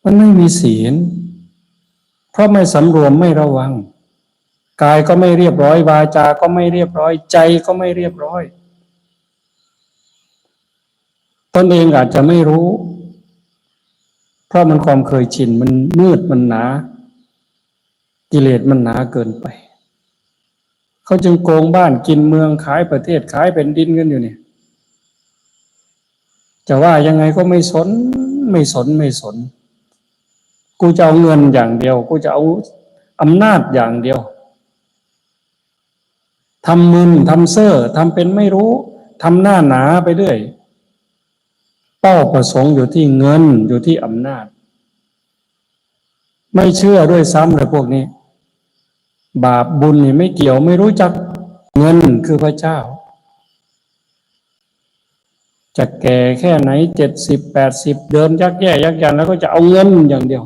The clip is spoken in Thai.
มันไม่มีศีลเพราะไม่สำรวมไม่ระวังกายก็ไม่เรียบร้อยวาจาก็ไม่เรียบร้อยใจก็ไม่เรียบร้อยตนเองอาจจะไม่รู้เพราะมันความเคยชินมันมืดมันหนากิเลสมันหนาเกินไปเขาจึงโกงบ้านกินเมืองขายประเทศขายแผ่นดินกันอยู่เนี่ยจะว่ายังไงก็ไม่สนไม่สนไม่สนกูจะเอาเงินอย่างเดียวกูจะเอาอำนาจอย่างเดียวทำมึนทำเซ่อทำเป็นไม่รู้ทำหน้าหนาไปเรื่อยเป้าประสงค์อยู่ที่เงินอยู่ที่อำนาจไม่เชื่อด้วยซ้ำเลยพวกนี้บาปบุญนี่ไม่เกี่ยวไม่รู้จักเงินคือพระเจ้าจะแก่แค่ไหน70-80เดินยักแย่ยักยันแล้วก็จะเอาเงินอย่างเดียว